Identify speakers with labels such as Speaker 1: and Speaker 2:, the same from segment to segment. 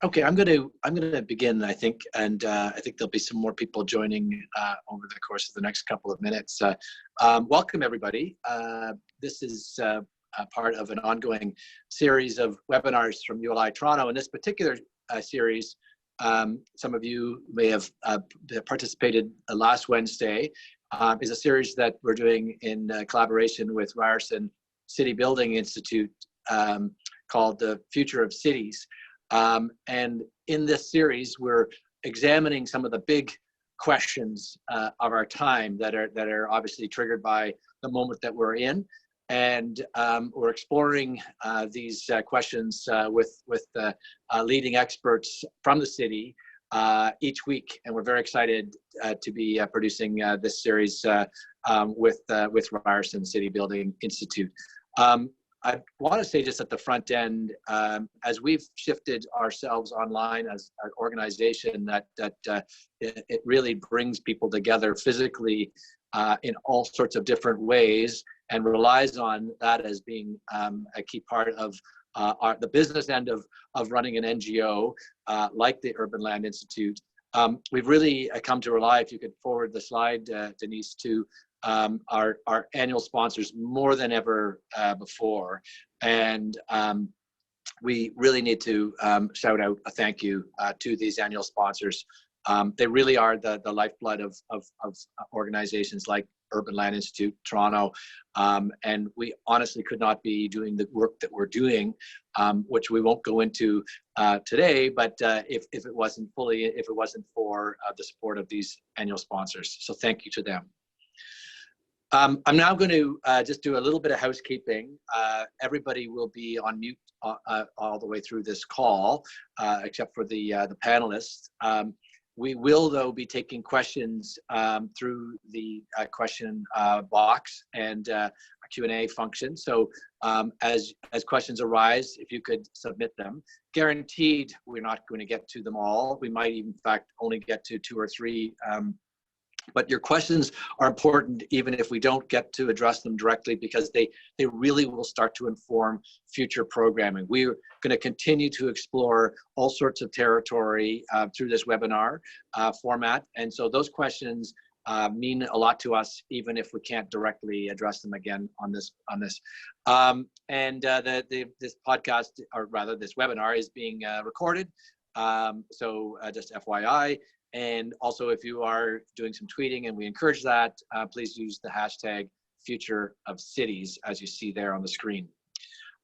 Speaker 1: Okay, I'm gonna begin, I think, and I think there'll be some more people joining over the course of the next couple of minutes. Welcome, everybody. This is part of an ongoing series of webinars from ULI Toronto. In this particular series, some of you may have participated last Wednesday, is a series that we're doing in collaboration with Ryerson City Building Institute called The Future of Cities. And in this series, we're examining some of the big questions of our time that are obviously triggered by the moment that we're in. And we're exploring these questions with leading experts from the city each week. And we're very excited to be producing this series with Ryerson City Building Institute. I want to say just at the front end, as we've shifted ourselves online as an organization, that it really brings people together physically in all sorts of different ways, and relies on that as being a key part of the business end of running an NGO like the Urban Land Institute. We've really come to rely, if you could forward the slide, Denise, to our annual sponsors more than ever before. And we really need to shout out a thank you to these annual sponsors. They really are the lifeblood of organizations like Urban Land Institute Toronto. And we honestly could not be doing the work that we're doing, which we won't go into today, but if it wasn't for the support of these annual sponsors. So thank you to them. I'm now going to just do a little bit of housekeeping. Everybody will be on mute all the way through this call, except for the panelists. We will, though, be taking questions through the question box and a Q&A function. So as questions arise, if you could submit them. Guaranteed, we're not going to get to them all. We might, in fact, only get to 2 or 3. But your questions are important even if we don't get to address them directly, because they really will start to inform future programming. We're going to continue to explore all sorts of territory through this webinar format. And so those questions mean a lot to us, even if we can't directly address them again on this. This podcast, or rather this webinar, is being recorded. So just FYI. And also, if you are doing some tweeting, and we encourage that, please use the hashtag Future of Cities, as you see there on the screen.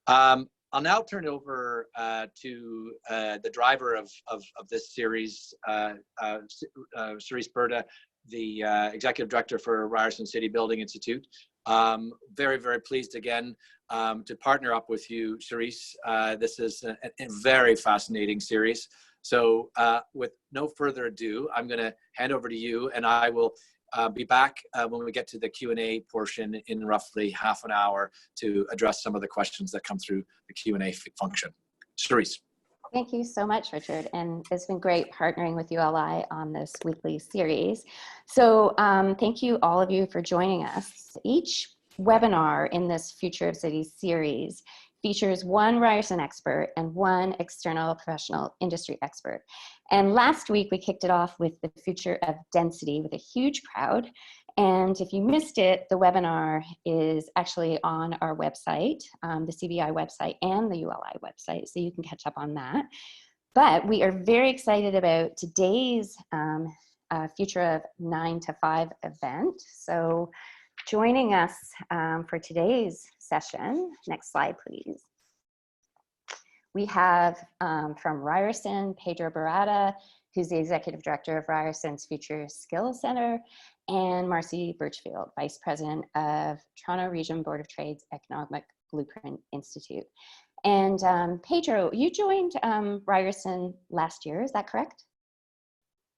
Speaker 1: I'll now turn over to the driver of this series, Cerise Berta, the Executive Director for Ryerson City Building Institute. Very, very pleased again to partner up with you, Cerise. This is a very fascinating series. So with no further ado, I'm going to hand over to you, and I will be back when we get to the Q&A portion in roughly half an hour to address some of the questions that come through the Q&A function. Cerise.
Speaker 2: Thank you so much, Richard. And it's been great partnering with ULI on this weekly series. So thank you, all of you, for joining us. Each webinar in this Future of Cities series features one Ryerson expert and one external professional industry expert. And last week, we kicked it off with the future of density with a huge crowd. And if you missed it, the webinar is actually on our website, the CBI website and the ULI website, so you can catch up on that. But we are very excited about today's Future of 9 to 5 event. So joining us for today's session, next slide, please. We have from Ryerson, Pedro Barata, who's the Executive Director of Ryerson's Future Skills Center, and Marcy Birchfield, Vice President of Toronto Region Board of Trade's Economic Blueprint Institute. And Pedro, you joined Ryerson last year, is that correct?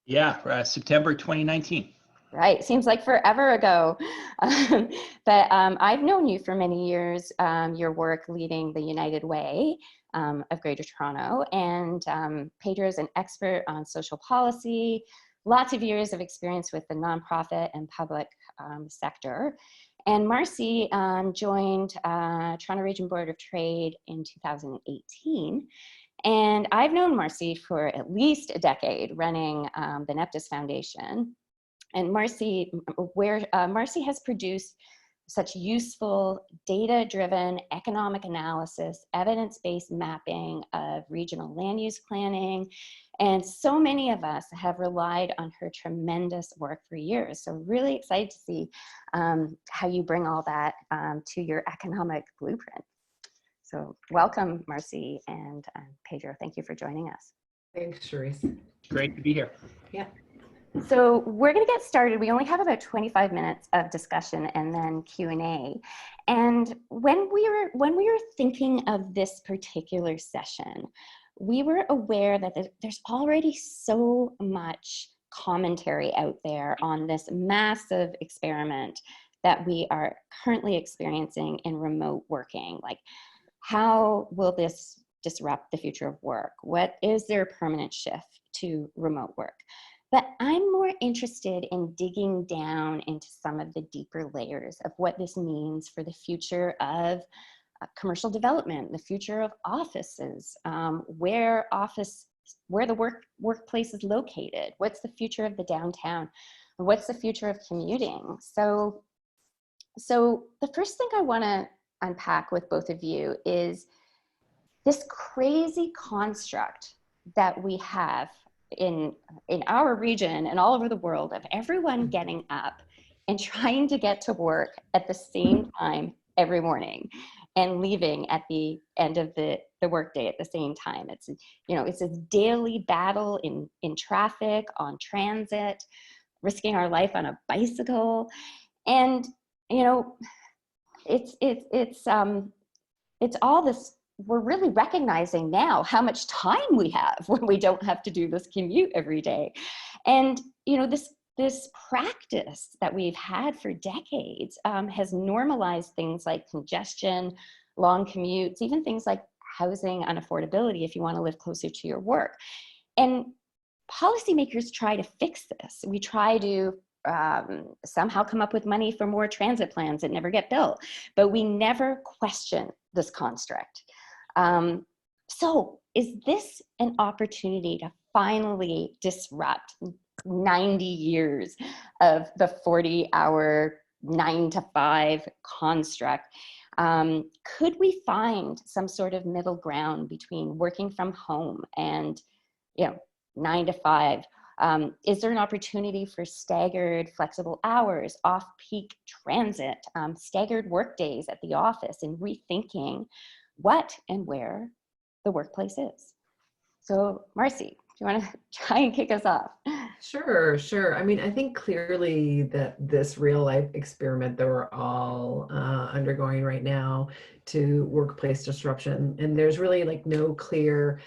Speaker 3: Yeah, September 2019.
Speaker 2: Right, seems like forever ago. But I've known you for many years, your work leading the United Way of Greater Toronto. And Pedro's an expert on social policy, lots of years of experience with the nonprofit and public sector. And Marcy joined Toronto Region Board of Trade in 2018. And I've known Marcy for at least a decade, running the Neptus Foundation. And Marcy has produced such useful data-driven economic analysis, evidence-based mapping of regional land use planning. And so many of us have relied on her tremendous work for years. So really excited to see how you bring all that to your economic blueprint. So welcome, Marcy and Pedro. Thank you for joining us.
Speaker 4: Thanks, Charisse.
Speaker 3: Great to be here.
Speaker 4: Yeah.
Speaker 2: So we're going to get started. We only have about 25 minutes of discussion and then Q&A. And when we were thinking of this particular session, we were aware that there's already so much commentary out there on this massive experiment that we are currently experiencing in remote working. Like, how will this disrupt the future of work? What is there a permanent shift to remote work? But I'm more interested in digging down into some of the deeper layers of what this means for the future of commercial development, the future of offices, where the workplace is located, what's the future of the downtown, what's the future of commuting. So the first thing I want to unpack with both of you is this crazy construct that we have in our region and all over the world of everyone getting up and trying to get to work at the same time every morning and leaving at the end of the workday at the same time. It's, you know, it's a daily battle in traffic, on transit, risking our life on a bicycle. And, you know, it's all this. We're really recognizing now how much time we have when we don't have to do this commute every day. And, you know, this practice that we've had for decades has normalized things like congestion, long commutes, even things like housing unaffordability if you want to live closer to your work. And policymakers try to fix this. We try to somehow come up with money for more transit plans that never get built, but we never question this construct. So is this an opportunity to finally disrupt 90 years of the 40-hour 9-to-5 construct? Could we find some sort of middle ground between working from home and, you know, 9 to 5? Is there an opportunity for staggered flexible hours, off-peak transit, staggered work days at the office, and rethinking what and where the workplace is? So Marcy, do you want to try and kick us off?
Speaker 4: Sure. I mean, I think clearly that this real life experiment that we're all undergoing right now to workplace disruption, and there's really like no clear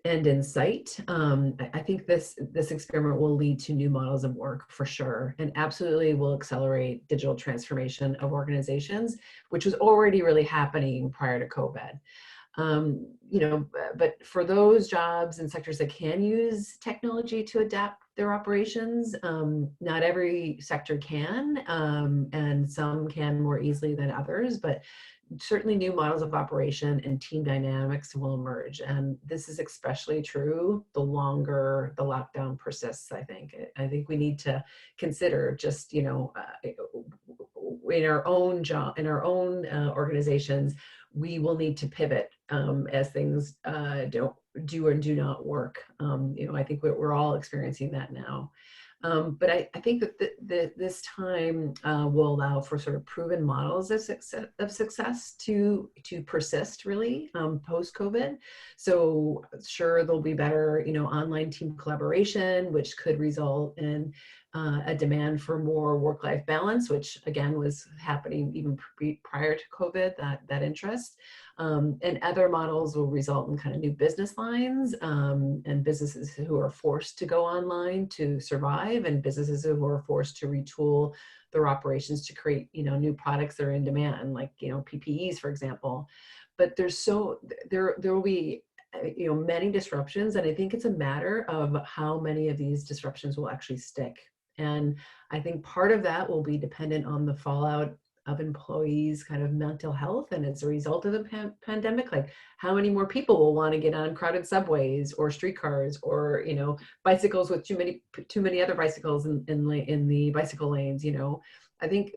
Speaker 4: end in sight. I think this experiment will lead to new models of work for sure, and absolutely will accelerate digital transformation of organizations, which was already really happening prior to COVID. You know, but for those jobs and sectors that can use technology to adapt their operations, not every sector can, and some can more easily than others, but certainly new models of operation and team dynamics will emerge. And this is especially true the longer the lockdown persists, I think. I think we need to consider just, you know, in our own job, in our own organizations, we will need to pivot as things don't do or do not work. You know, I think we're all experiencing that now. But I think that this time will allow for sort of proven models of success to persist really post-COVID. So sure, there'll be better, you know, online team collaboration, which could result in a demand for more work-life balance, which again was happening even prior to COVID, that interest. And other models will result in kind of new business lines and businesses who are forced to go online to survive, and businesses who are forced to retool their operations to create, you know, new products that are in demand, like, you know, PPEs, for example. But there will be, you know, many disruptions, and I think it's a matter of how many of these disruptions will actually stick. And I think part of that will be dependent on the fallout of employees' kind of mental health, and as a result of the pandemic, like how many more people will want to get on crowded subways or streetcars, or bicycles with too many other bicycles in the bicycle lanes. I think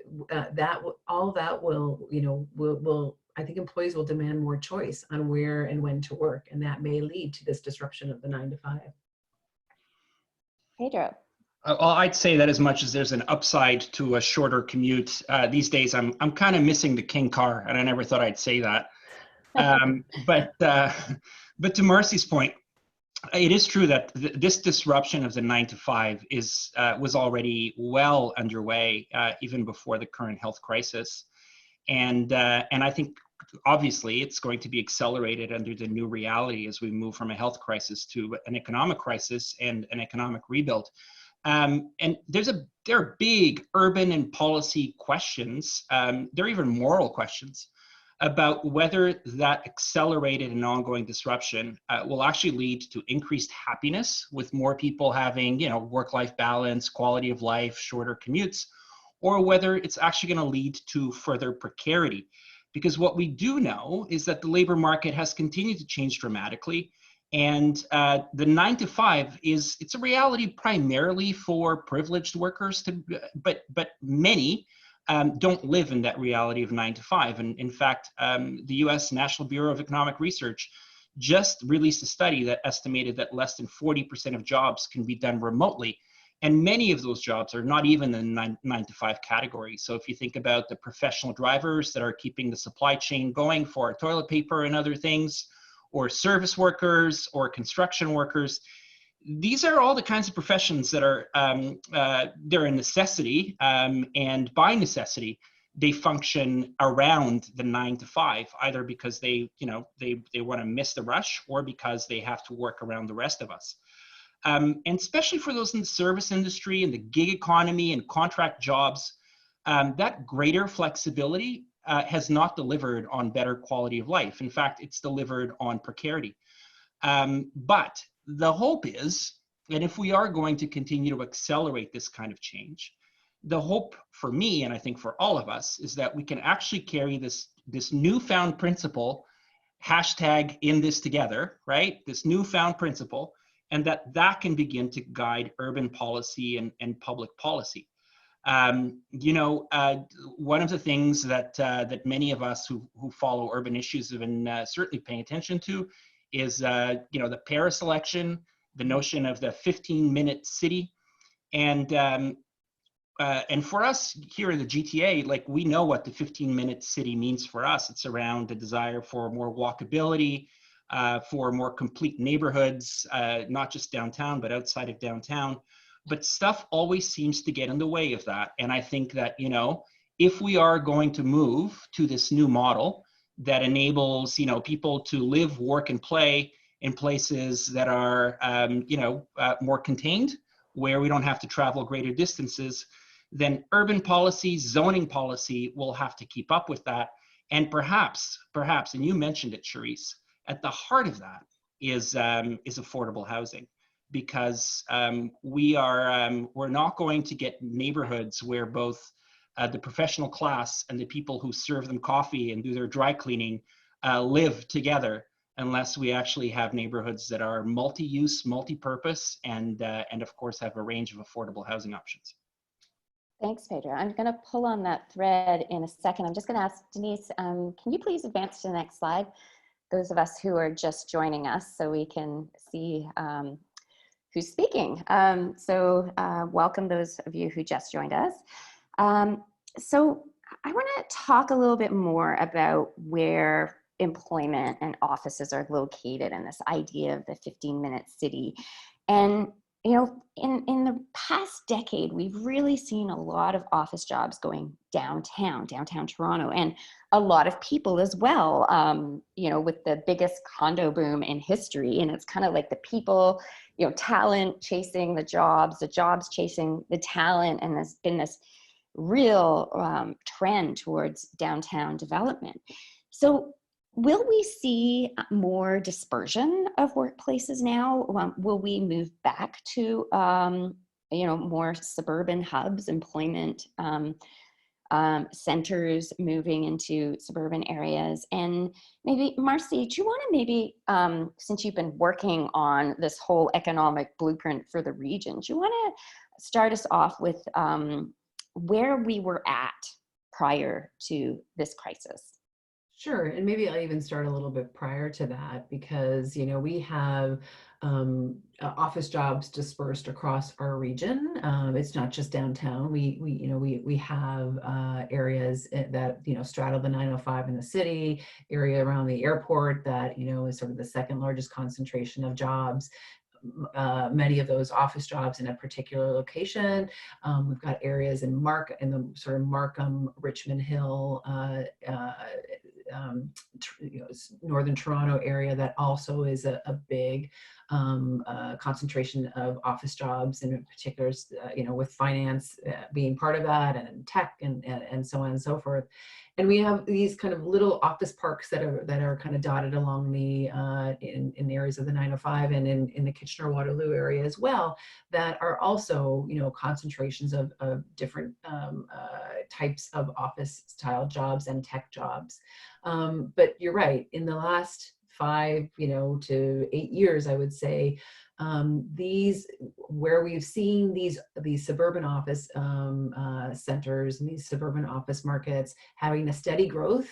Speaker 4: all that will I think employees will demand more choice on where and when to work, and that may lead to this disruption of the 9 to 5.
Speaker 2: Pedro.
Speaker 3: Well, I'd say that as much as there's an upside to a shorter commute, these days I'm kind of missing the king car, and I never thought I'd say that. But to Marcy's point, it is true that this disruption of the 9 to 5 was already well underway even before the current health crisis, and I think obviously it's going to be accelerated under the new reality as we move from a health crisis to an economic crisis and an economic rebuild. And there are big urban and policy questions. There are even moral questions about whether that accelerated and ongoing disruption will actually lead to increased happiness, with more people having, work-life balance, quality of life, shorter commutes, or whether it's actually going to lead to further precarity. Because what we do know is that the labor market has continued to change dramatically. And the 9 to 5 it's a reality primarily for privileged workers, but many don't live in that reality of 9 to 5. And in fact, the US National Bureau of Economic Research just released a study that estimated that less than 40% of jobs can be done remotely. And many of those jobs are not even in the 9 to 5 category. So if you think about the professional drivers that are keeping the supply chain going for toilet paper and other things, or service workers or construction workers, these are all the kinds of professions that are they're a necessity, and by necessity they function around the 9 to 5, either because they want to miss the rush, or because they have to work around the rest of us. And especially for those in the service industry and the gig economy and contract jobs, that greater flexibility has not delivered on better quality of life. In fact, it's delivered on precarity. But the hope is that if we are going to continue to accelerate this kind of change, the hope for me, and I think for all of us, is that we can actually carry this newfound principle, hashtag in this together, right? This newfound principle, and that can begin to guide urban policy and public policy. One of the things that many of us who follow urban issues have been certainly paying attention to is, the Paris election, the notion of the 15-minute city. And for us here in the GTA, like, we know what the 15-minute city means for us. It's around the desire for more walkability, for more complete neighborhoods, not just downtown, but outside of downtown. But stuff always seems to get in the way of that. And I think that, if we are going to move to this new model that enables, people to live, work, and play in places that are, more contained, where we don't have to travel greater distances, then urban policy, zoning policy will have to keep up with that. And perhaps, and you mentioned it, Charisse, at the heart of that is affordable housing. Because we're not going to get neighborhoods where both the professional class and the people who serve them coffee and do their dry cleaning live together, unless we actually have neighborhoods that are multi-use, multi-purpose, and of course have a range of affordable housing options.
Speaker 2: Thanks, Pedro. I'm going to pull on that thread in a second. I'm just going to ask Denise, can you please advance to the next slide? Those of us who are just joining us, so we can see who's speaking. Welcome those of you who just joined us. So I want to talk a little bit more about where employment and offices are located, and this idea of the 15-minute city. And in the past decade, we've really seen a lot of office jobs going downtown Toronto, and a lot of people as well, with the biggest condo boom in history. And it's kind of like the people, talent chasing the jobs chasing the talent. And there's been this real trend towards downtown development. So will we see more dispersion of workplaces now? Will we move back to, more suburban hubs, employment centers moving into suburban areas. And maybe, Marcy, do you want to maybe, since you've been working on this whole economic blueprint for the region, do you want to start us off with where we were at prior to this crisis?
Speaker 4: Sure, and maybe I'll even start a little bit prior to that, because we have office jobs dispersed across our region. It's not just downtown. We have areas that straddle the 905 in the city, area around the airport that is sort of the second largest concentration of jobs. Many of those office jobs in a particular location. We've got areas in the sort of Markham, Richmond Hill, Northern Toronto area that also is a big concentration of office jobs, and in particular, with finance being part of that, and tech, and so on and so forth. And we have these kind of little office parks that are kind of dotted along the in areas of the 905 and in the Kitchener-Waterloo area as well, that are also concentrations of different types of office style jobs and tech jobs. But you're right, in the last 5 to 8 years, I would say, where we've seen these suburban office centers and these suburban office markets having a steady growth,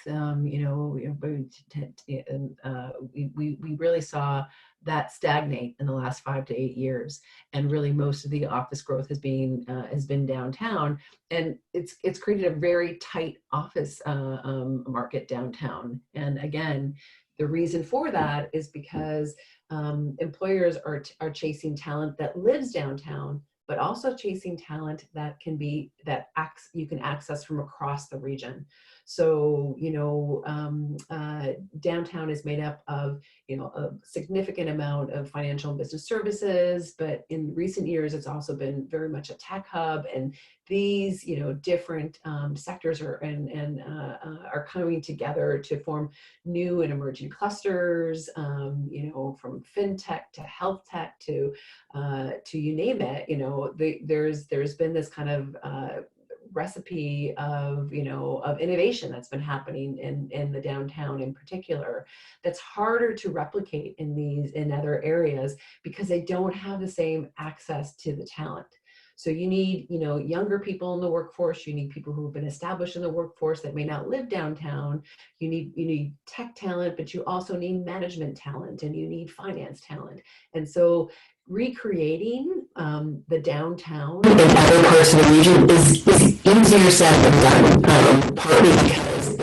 Speaker 4: we really saw that stagnate in the last 5 to 8 years, and really most of the office growth has been downtown, and it's created a very tight office market downtown. And again, the reason for that is because employers are chasing talent that lives downtown, but also chasing talent that you can access from across the region. So, downtown is made up of, a significant amount of financial and business services, but in recent years, it's also been very much a tech hub. And these, different sectors are coming together to form new and emerging clusters, from fintech to health tech to you name it. There's been this kind of recipe of innovation that's been happening in the downtown in particular, that's harder to replicate in other areas, because they don't have the same access to the talent. So you need younger people in the workforce, you need people who have been established in the workforce that may not live downtown, you need tech talent, but you also need management talent, and you need finance talent. And so recreating the downtown in other parts of the region is easier said than done, partly because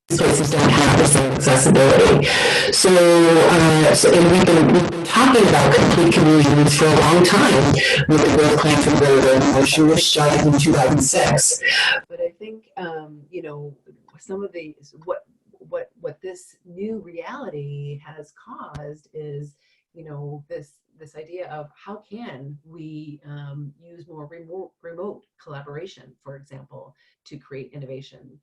Speaker 4: these places don't have the same accessibility. So and we've been talking about complete communities for a long time with the growth plan for the motion, which started in 2006. But I think some of the what this new reality has caused is this idea of how can we use more remote collaboration, for example, to create innovation.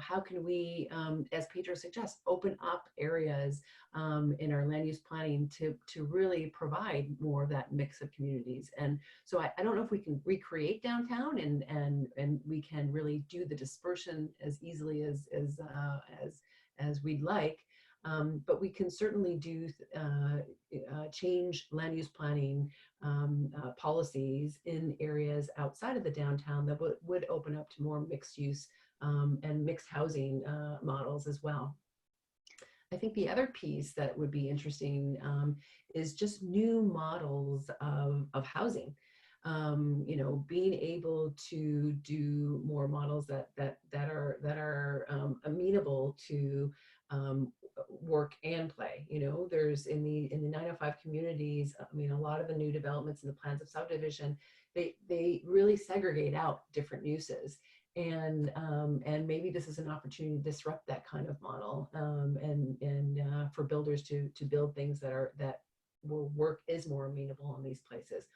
Speaker 4: How can we, as Pedro suggests, open up areas in our land use planning to really provide more of that mix of communities. And so I don't know if we can recreate downtown and we can really do the dispersion as easily as we'd like. But we can certainly do change land use planning policies in areas outside of the downtown that would open up to more mixed use and mixed housing models as well. I think the other piece that would be interesting is just new models of housing. Being able to do more models that are amenable to work and play. There's in the 905 communities, a lot of the new developments in the plans of subdivision, they really segregate out different uses. And maybe this is an opportunity to disrupt that kind of model, and for builders to build things that will work is more amenable in these places.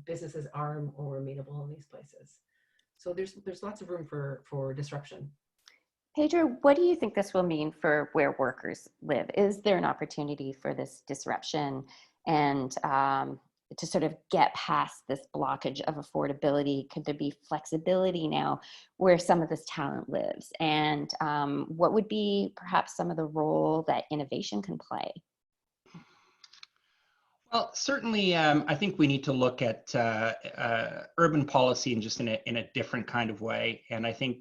Speaker 4: Businesses are more amenable in these places. So there's lots of room for disruption.
Speaker 2: Pedro, what do you think this will mean for where workers live? Is there an opportunity for this disruption? And to sort of get past this blockage of affordability? Could there be flexibility now where some of this talent lives? And what would be perhaps some of the role that innovation can play?
Speaker 3: Well, certainly, I think we need to look at urban policy in just in a different kind of way. And I think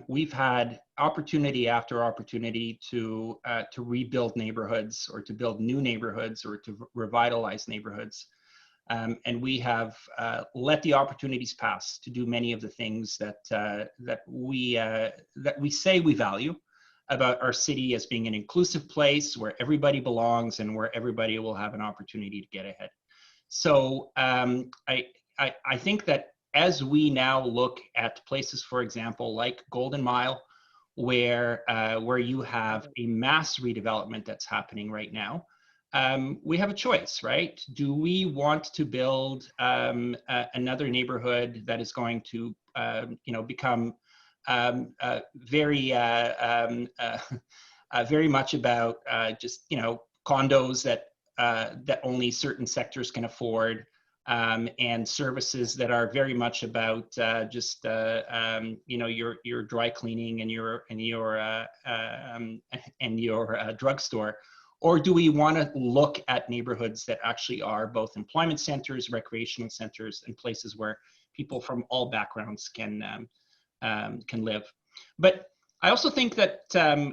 Speaker 3: we've had opportunity after opportunity to rebuild neighborhoods, or to build new neighborhoods, or to revitalize neighborhoods. And we have let the opportunities pass to do many of the things that we say we value about our city as being an inclusive place where everybody belongs and where everybody will have an opportunity to get ahead. So I think that as we now look at places, for example, like Golden Mile, where you have a mass redevelopment that's happening right now, we have a choice, right? Do we want to build another neighborhood that is going to become very much about just condos that only certain sectors can afford, and services that are very much about just your dry cleaning and your drugstore? Or do we want to look at neighborhoods that actually are both employment centers, recreational centers, and places where people from all backgrounds can live? But I also think that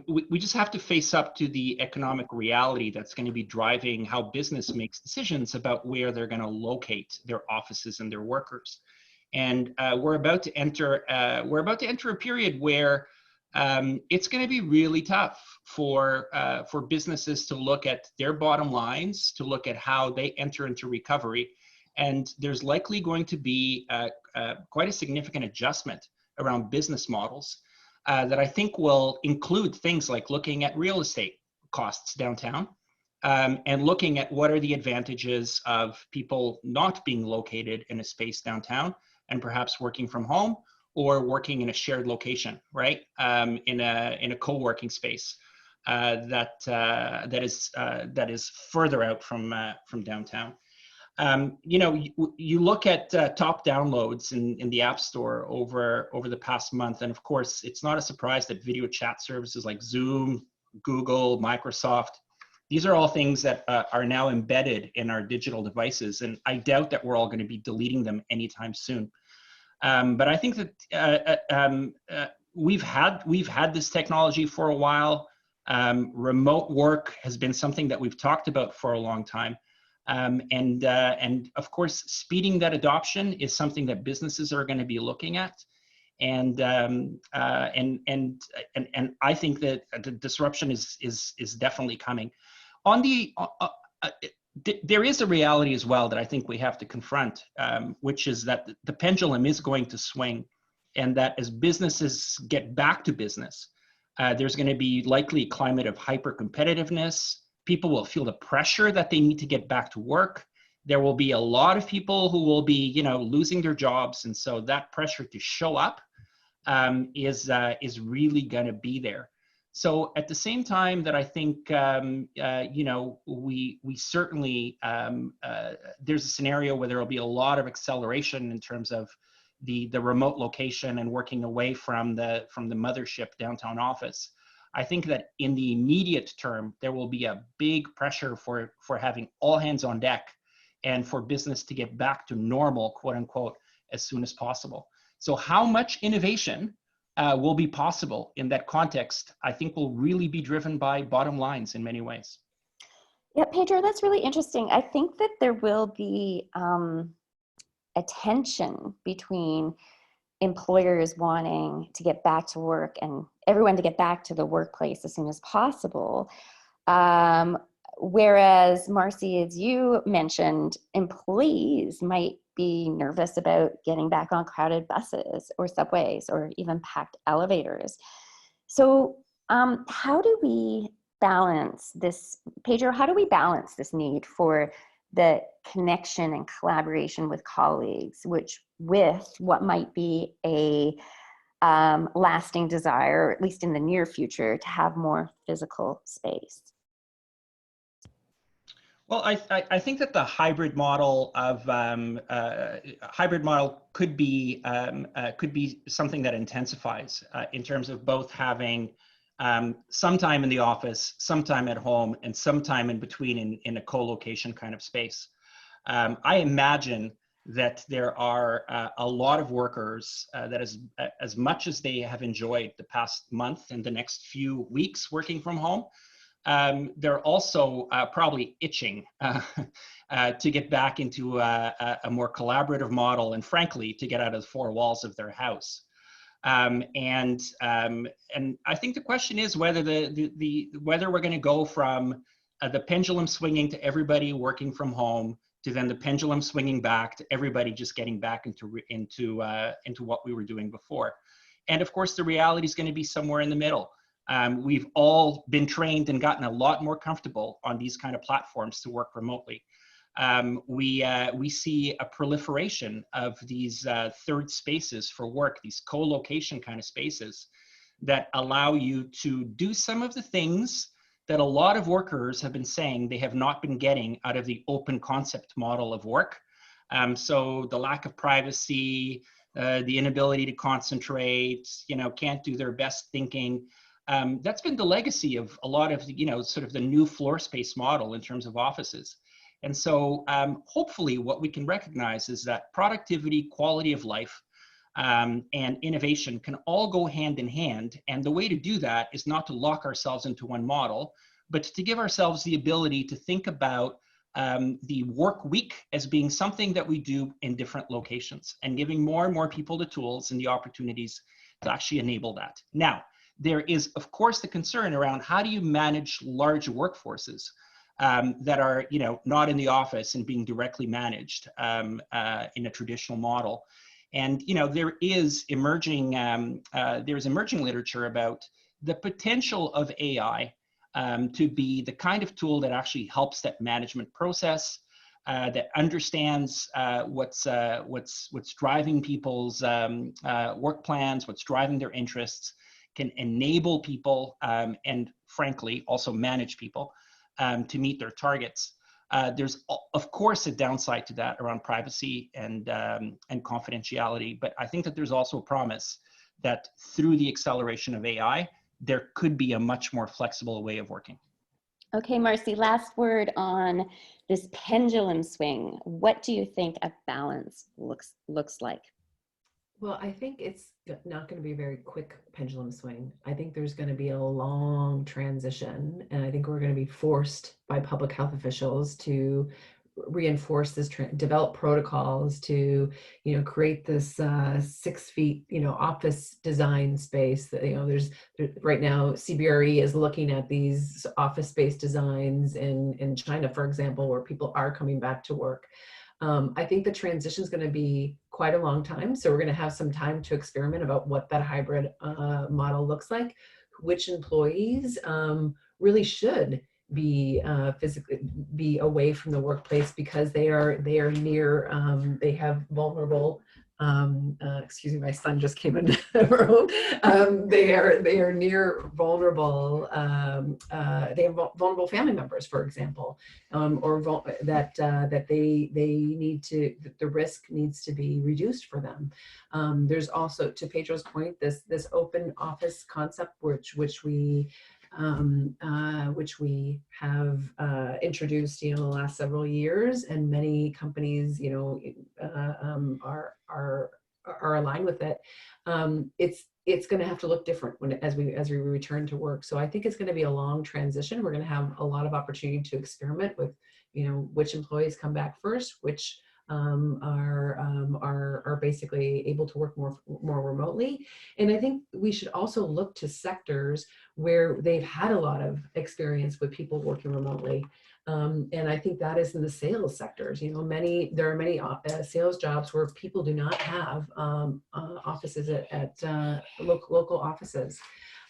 Speaker 3: we just have to face up to the economic reality that's going to be driving how business makes decisions about where they're going to locate their offices and their workers. And we're about to enter a period where it's going to be really tough for businesses to look at their bottom lines, to look at how they enter into recovery. And there's likely going to be quite a significant adjustment around business models that I think will include things like looking at real estate costs downtown, and looking at what are the advantages of people not being located in a space downtown and perhaps working from home, or working in a shared location, right? In a co-working space that is further out from downtown. You look at top downloads in the App Store over the past month, and of course, it's not a surprise that video chat services like Zoom, Google, Microsoft, these are all things that are now embedded in our digital devices, and I doubt that we're all going to be deleting them anytime soon. But I think that we've had this technology for a while. Remote work has been something that we've talked about for a long time. And of course, speeding that adoption is something that businesses are going to be looking at. And I think that the disruption is definitely coming. There is a reality as well that I think we have to confront, which is that the pendulum is going to swing, and that as businesses get back to business, there's going to be likely a climate of hyper competitiveness. People will feel the pressure that they need to get back to work. There will be a lot of people who will be, losing their jobs, and so that pressure to show up is really going to be there. So at the same time that I think, we certainly, there's a scenario where there will be a lot of acceleration in terms of the remote location and working away from the mothership downtown office. I think that in the immediate term, there will be a big pressure for having all hands on deck and for business to get back to normal, quote unquote, as soon as possible. So how much innovation will be possible in that context, I think will really be driven by bottom lines in many ways.
Speaker 2: Yeah, Pedro, that's really interesting. I think that there will be a tension between employers wanting to get back to work and everyone to get back to the workplace as soon as possible. Whereas, Marcy, as you mentioned, employees might be nervous about getting back on crowded buses or subways or even packed elevators. So how do we balance this, Pedro, how do we balance this need for the connection and collaboration with colleagues, with what might be a lasting desire, or at least in the near future, to have more physical space?
Speaker 3: Well, I think that the hybrid model of hybrid model could be something that intensifies in terms of both having some time in the office, some time at home, and some time in between in a co-location kind of space. I imagine that there are a lot of workers that as much as they have enjoyed the past month and the next few weeks working from home, they're also probably itching to get back into a more collaborative model, and frankly, to get out of the four walls of their house. And I think the question is whether whether we're going to go from the pendulum swinging to everybody working from home to then the pendulum swinging back to everybody just getting back into what we were doing before. And of course, the reality is going to be somewhere in the middle. We've all been trained and gotten a lot more comfortable on these kind of platforms to work remotely. We see a proliferation of these third spaces for work, these co-location kind of spaces that allow you to do some of the things that a lot of workers have been saying they have not been getting out of the open concept model of work. So the lack of privacy, the inability to concentrate, can't do their best thinking. That's been the legacy of a lot of, sort of the new floor space model in terms of offices. And so hopefully what we can recognize is that productivity, quality of life, and innovation can all go hand in hand. And the way to do that is not to lock ourselves into one model, but to give ourselves the ability to think about the work week as being something that we do in different locations, and giving more and more people the tools and the opportunities to actually enable that. Now, there is, of course, the concern around how do you manage large workforces that are, not in the office and being directly managed in a traditional model. And there is emerging literature about the potential of AI to be the kind of tool that actually helps that management process, that understands what's driving people's work plans, what's driving their interests, can enable people and frankly also manage people to meet their targets. There's of course a downside to that around privacy and confidentiality, but I think that there's also a promise that through the acceleration of AI, there could be a much more flexible way of working.
Speaker 2: Okay, Marcy, last word on this pendulum swing. What do you think a balance looks like?
Speaker 4: Well, I think it's not going to be a very quick pendulum swing. I think there's going to be a long transition, and I think we're going to be forced by public health officials to reinforce this, develop protocols to, create this 6 feet, office design space that, there's right now CBRE is looking at these office space designs in China, for example, where people are coming back to work. I think the transition is going to be quite a long time. So we're going to have some time to experiment about what that hybrid model looks like, which employees really should be physically be away from the workplace because they are near, they have vulnerable, excuse me, my son just came in the room. They are near vulnerable, they have vulnerable family members, for example, or that they need to, the risk needs to be reduced for them. There's also, to Pedro's point, this open office concept, which we have introduced, the last several years, and many companies, are aligned with it. It's going to have to look different as we return to work. So I think it's going to be a long transition. We're going to have a lot of opportunity to experiment with, which employees come back first, which are basically able to work more remotely. And I think we should also look to sectors where they've had a lot of experience with people working remotely. And I think that is in the sales sectors. There are many sales jobs where people do not have offices at local offices.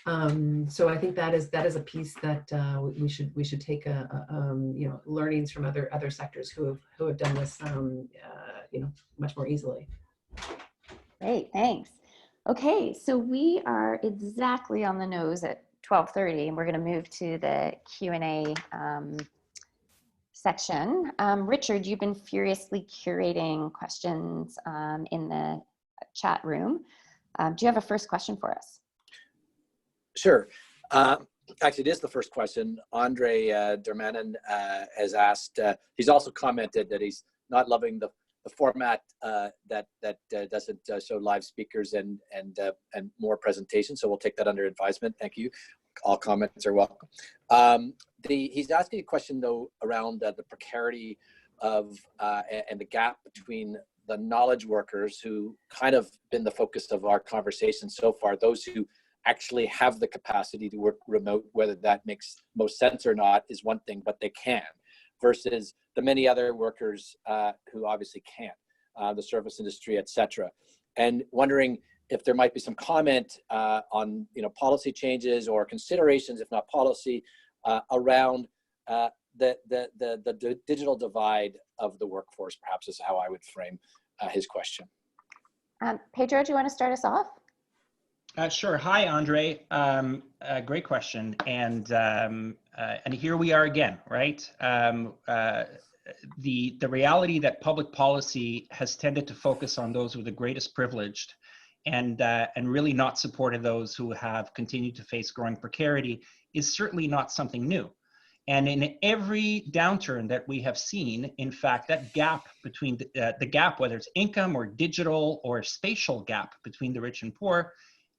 Speaker 4: So I think that is a piece that we should take learnings from other sectors who have done this much more easily.
Speaker 2: Great, thanks. Okay, so we are exactly on the nose at 12:30, and we're going to move to the Q&A section. Richard, you've been furiously curating questions in the chat room. Do you have a first question for us?
Speaker 1: Sure. Actually, it is the first question. Andre Dermanin has asked, he's also commented that he's not loving the format that doesn't show live speakers and more presentations. So we'll take that under advisement. Thank you. All comments are welcome. He's asking a question though around the precarity of and the gap between the knowledge workers who kind of been the focus of our conversation so far, those who actually have the capacity to work remote, whether that makes most sense or not is one thing, but they can, versus the many other workers who obviously can't, the service industry, et cetera. And wondering if there might be some comment on policy changes or considerations, if not policy, around the digital divide of the workforce, perhaps is how I would frame his question.
Speaker 2: Pedro, do you want to start us off?
Speaker 3: Sure. Hi, Andre. Great question. And here we are again, right? The reality that public policy has tended to focus on those with the greatest privileged and really not supported those who have continued to face growing precarity is certainly not something new. And in every downturn that we have seen, in fact, that gap between the gap, whether it's income or digital or spatial gap between the rich and poor,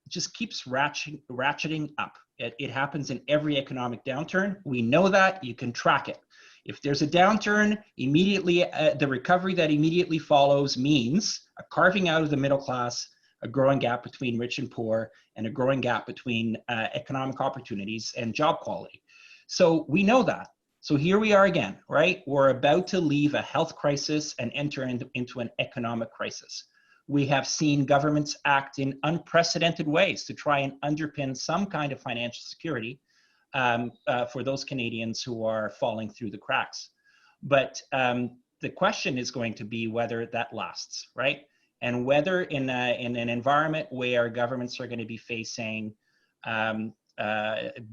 Speaker 3: just keeps ratcheting up. It happens in every economic downturn. We know that. You can track it. If there's a downturn, immediately the recovery that immediately follows means a carving out of the middle class, a growing gap between rich and poor, and a growing gap between economic opportunities and job quality. So we know that. So here we are again, right? We're about to leave a health crisis and enter into an economic crisis. We have seen governments act in unprecedented ways to try and underpin some kind of financial security for those Canadians who are falling through the cracks. But the question is going to be whether that lasts, right? And whether in an environment where governments are going to be facing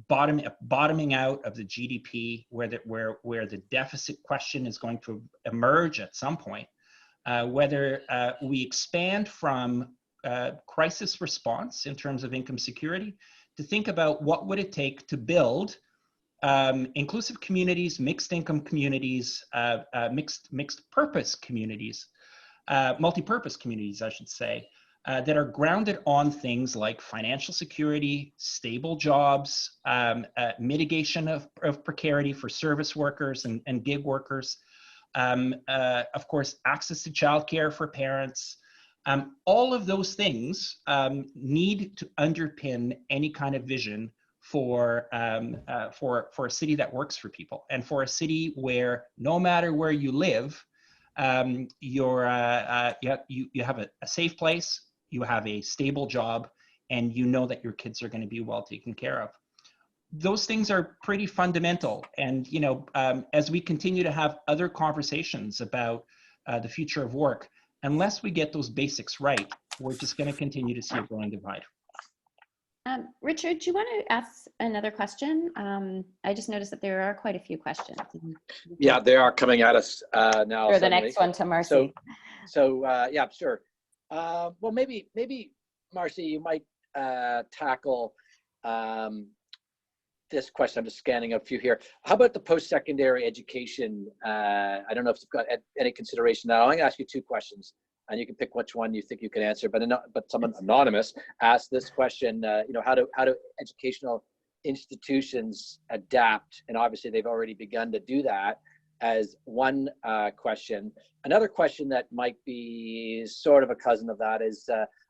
Speaker 3: bottoming out of the GDP, where the deficit question is going to emerge at some point, whether we expand from crisis response in terms of income security to think about what would it take to build inclusive communities, mixed income communities, mixed purpose communities, multi-purpose communities, I should say, that are grounded on things like financial security, stable jobs, mitigation of precarity for service workers and gig workers, of course, access to childcare for parents. All of those things need to underpin any kind of vision for a city that works for people, and for a city where no matter where you live, you have a safe place, you have a stable job, and you know that your kids are going to be well taken care of. Those things are pretty fundamental. And, as we continue to have other conversations about the future of work, unless we get those basics right, we're just going to continue to see a growing divide.
Speaker 2: Richard, do you want to ask another question? I just noticed that there are quite a few questions.
Speaker 1: Yeah, they are coming at us now.
Speaker 2: Or the next one to Marcy.
Speaker 1: So yeah, sure. Well, maybe Marcy, you might tackle this question. I'm just scanning a few here. How about the post-secondary education? I don't know if you've got any consideration now. I'm going to ask you two questions, and you can pick which one you think you can answer. But someone anonymous asked this question. How do educational institutions adapt? And obviously, they've already begun to do that. As one question. Another question that might be sort of a cousin of that is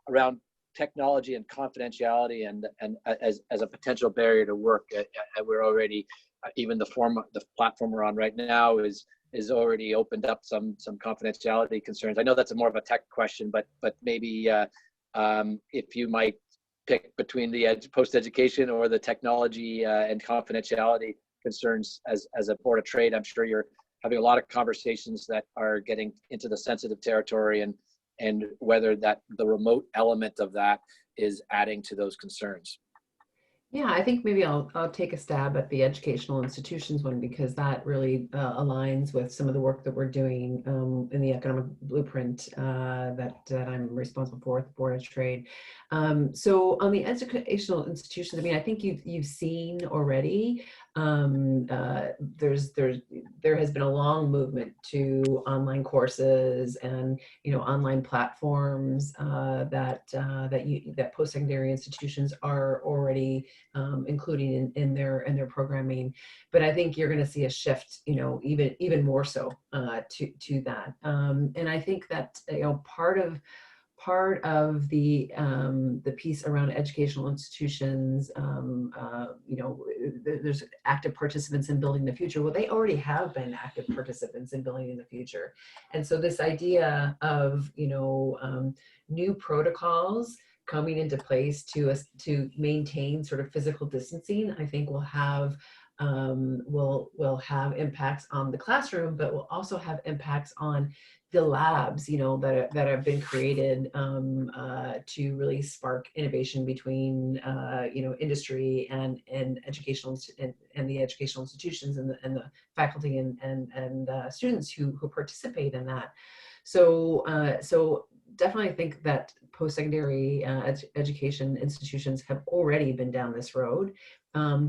Speaker 1: around technology and confidentiality and as a potential barrier to work. We're already, even the platform we're on right now is already opened up some confidentiality concerns. I know that's more of a tech question, but maybe if you might pick between the post-education or the technology and confidentiality concerns as a Board of Trade. I'm sure you're having a lot of conversations that are getting into the sensitive territory, and whether that the remote element of that is adding to those concerns.
Speaker 4: Yeah, I think maybe I'll take a stab at the educational institutions one, because that really aligns with some of the work that we're doing in the economic blueprint that I'm responsible for at the Board of Trade. So on the educational institutions, I mean, I think you've seen already. There has been a long movement to online courses and online platforms that post-secondary institutions are already including in their programming. But I think you're going to see a shift, even more so to that. And I think that part of the piece around educational institutions, there's active participants in building the future. Well, they already have been active participants in building the future. And so this idea of, new protocols coming into place to maintain sort of physical distancing, I think will have impacts on the classroom, but will also have impacts on the labs, that have been created to really spark innovation between, industry and educational and the educational institutions and the faculty and students who participate in that. So definitely think that post-secondary education institutions have already been down this road.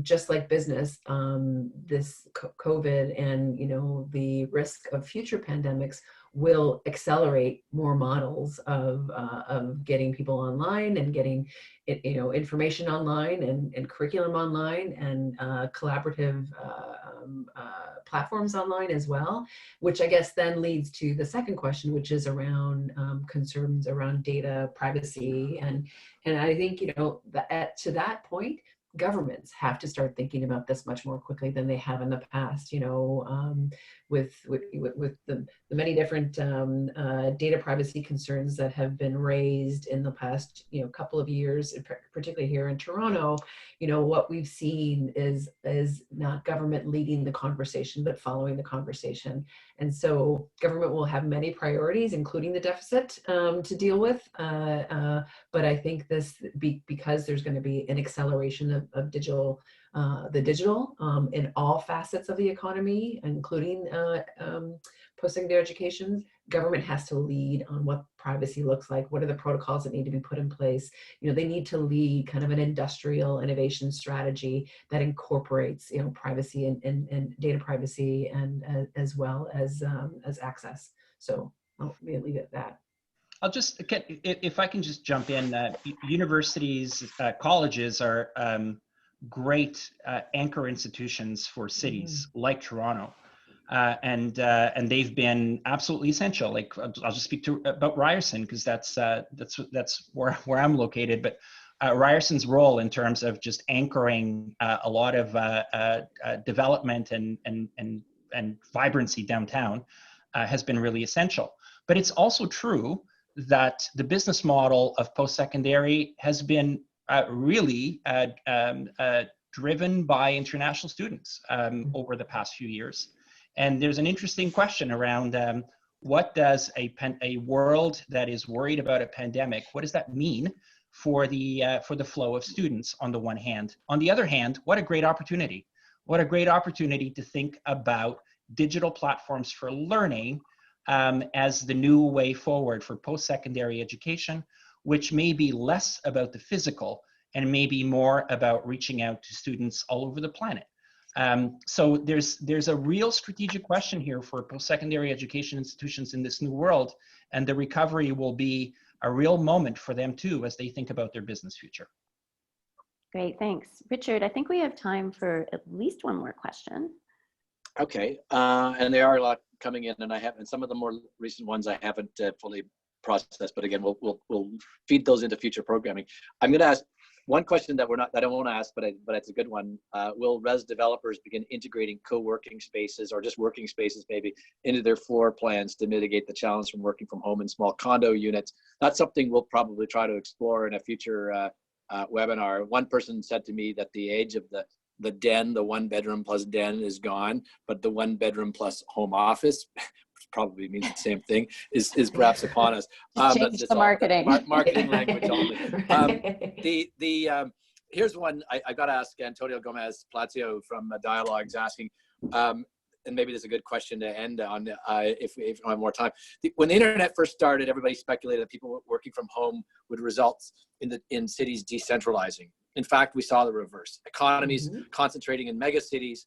Speaker 4: Just like business, this COVID and the risk of future pandemics will accelerate more models of getting people online and getting information online and curriculum online and collaborative platforms online as well, which I guess then leads to the second question, which is around concerns around data privacy. And I think to that point, governments have to start thinking about this much more quickly than they have in the past, with the many different data privacy concerns that have been raised in the past couple of years, particularly here in Toronto. What we've seen is not government leading the conversation, but following the conversation. And so government will have many priorities, including the deficit to deal with. But I think because there's going to be an acceleration of digital, in all facets of the economy, including post-secondary education, government has to lead on what privacy looks like. What are the protocols that need to be put in place? They need to lead kind of an industrial innovation strategy that incorporates, privacy and data privacy, and as well as access. So I'll leave it at that.
Speaker 3: I'll just, if I can just jump in, universities, colleges are great anchor institutions for cities like Toronto. And they've been absolutely essential. Like I'll just speak about Ryerson, because that's where I'm located. But Ryerson's role in terms of just anchoring a lot of development and vibrancy downtown has been really essential. But it's also true that the business model of post-secondary has been really driven by international students over the past few years. And there's an interesting question around what does a world that is worried about a pandemic, what does that mean for the flow of students on the one hand? On the other hand, what a great opportunity. What a great opportunity to think about digital platforms for learning as the new way forward for post-secondary education, which may be less about the physical and maybe more about reaching out to students all over the planet. So there's a real strategic question here for post-secondary education institutions in this new world, and the recovery will be a real moment for them too as they think about their business future.
Speaker 2: Great, thanks. Richard, I think we have time for at least one more question.
Speaker 1: Okay, and there are a lot coming in, and some of the more recent ones I haven't fully processed, but again, we'll feed those into future programming. I'm going to ask one question that I won't ask, but it's a good one. Will res developers begin integrating co-working spaces or just working spaces maybe into their floor plans to mitigate the challenge from working from home in small condo units? That's something we'll probably try to explore in a future webinar. One person said to me that the age of the den, the 1 bedroom plus den, is gone, but the 1 bedroom plus home office, which probably means the same thing, is perhaps upon us.
Speaker 2: Change the marketing.
Speaker 1: Marketing language only. here's one I got to ask Antonio Gomez Plazio from Dialogues asking, and maybe this is a good question to end on if we don't have more time. When the internet first started, everybody speculated that people working from home would result in cities decentralizing. In fact, we saw the reverse. Economies concentrating in mega cities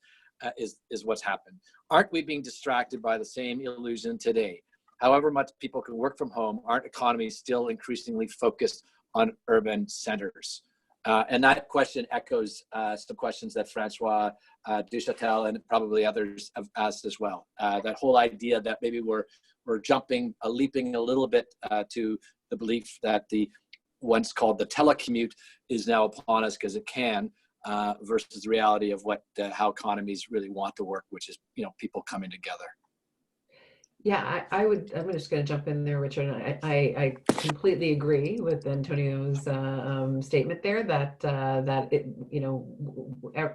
Speaker 1: is what's happened. Aren't we being distracted by the same illusion today? However much people can work from home, aren't economies still increasingly focused on urban centers? And that question echoes some questions that Francois Duchatel and probably others have asked as well. That whole idea that maybe we're leaping a little bit to the belief that the once called the telecommute is now upon us because it can, versus the reality of how economies really want to work, which is people coming together.
Speaker 4: Yeah, I'm just going to jump in there, Richard. I completely agree with Antonio's statement there that it,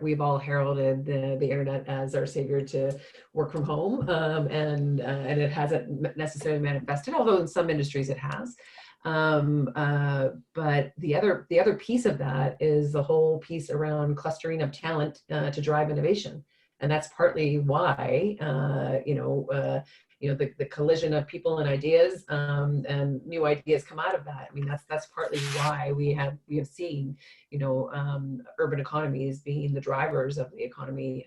Speaker 4: we've all heralded the internet as our savior to work from home, and it hasn't necessarily manifested, although in some industries it has. But the other piece of that is the whole piece around clustering of talent to drive innovation, and that's partly why the collision of people and ideas, and new ideas come out of that. I mean, that's partly why we have seen, urban economies being the drivers of the economy,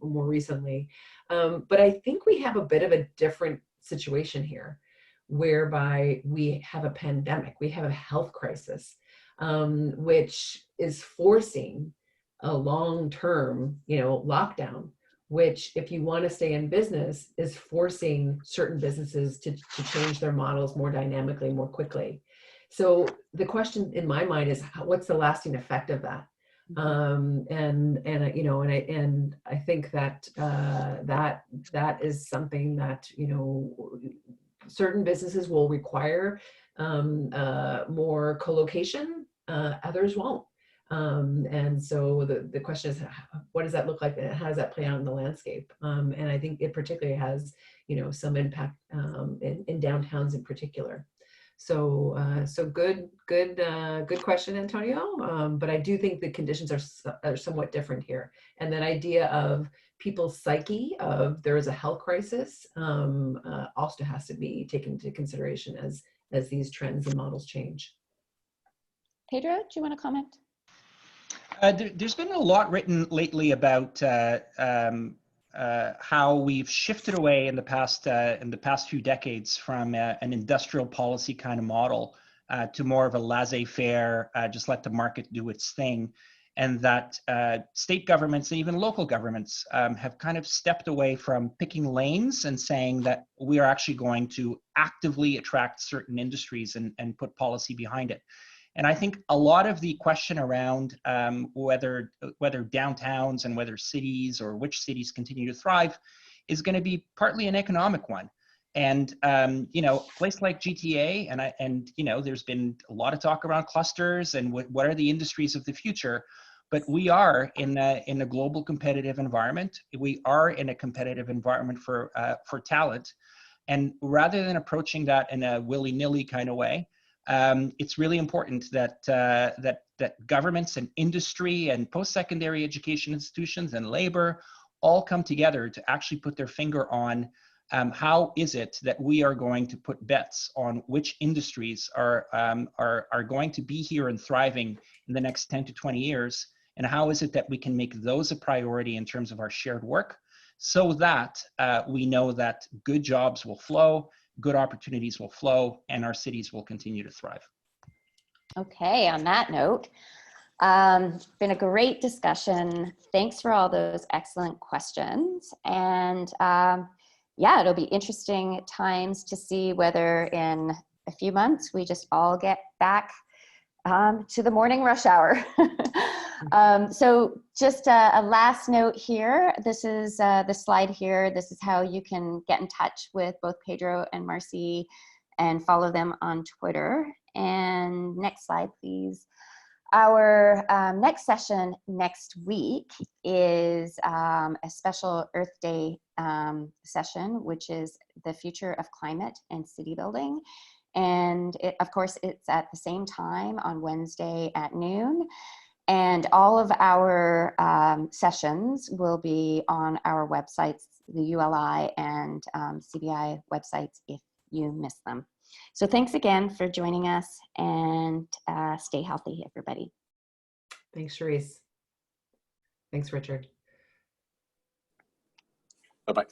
Speaker 4: more recently. But I think we have a bit of a different situation here, whereby we have a pandemic, we have a health crisis, which is forcing a long-term, lockdown, which, if you want to stay in business, is forcing certain businesses to change their models more dynamically, more quickly. So the question in my mind is, what's the lasting effect of that? And I think that that is something that certain businesses will require more co-location, others won't. And so the question is, what does that look like? How does that play out in the landscape? And I think it particularly has, some impact in downtowns in particular. So good question, Antonio. But I do think the conditions are somewhat different here. And that idea of people's psyche of there is a health crisis also has to be taken into consideration as these trends and models change.
Speaker 2: Pedro, do you want to comment?
Speaker 3: There's been a lot written lately about how we've shifted away in the past few decades from an industrial policy kind of model to more of a laissez-faire, just let the market do its thing, and that state governments and even local governments have kind of stepped away from picking lanes and saying that we are actually going to actively attract certain industries and put policy behind it. And I think a lot of the question around whether downtowns and whether cities or which cities continue to thrive is going to be partly an economic one. And a place like GTA, and there's been a lot of talk around clusters and what are the industries of the future. But we are in a global competitive environment. We are in a competitive environment for talent, and rather than approaching that in a willy-nilly kind of way, it's really important that governments and industry and post-secondary education institutions and labor all come together to actually put their finger on how is it that we are going to put bets on which industries are going to be here and thriving in the next 10 to 20 years, and how is it that we can make those a priority in terms of our shared work, so that we know that good jobs will flow, good opportunities will flow, and our cities will continue to thrive.
Speaker 2: Okay, on that note, been a great discussion. Thanks for all those excellent questions. And yeah, it'll be interesting times to see whether in a few months we just all get back to the morning rush hour. So just a last note here. This is the slide here. This is how you can get in touch with both Pedro and Marcy and follow them on Twitter. And next slide, please. Our next session next week is a special Earth Day session, which is the future of climate and city building. And of course, it's at the same time on Wednesday at noon. And all of our sessions will be on our websites, the ULI and CBI websites, if you miss them. So thanks again for joining us, and stay healthy, everybody.
Speaker 4: Thanks, Charisse. Thanks, Richard.
Speaker 1: Bye-bye.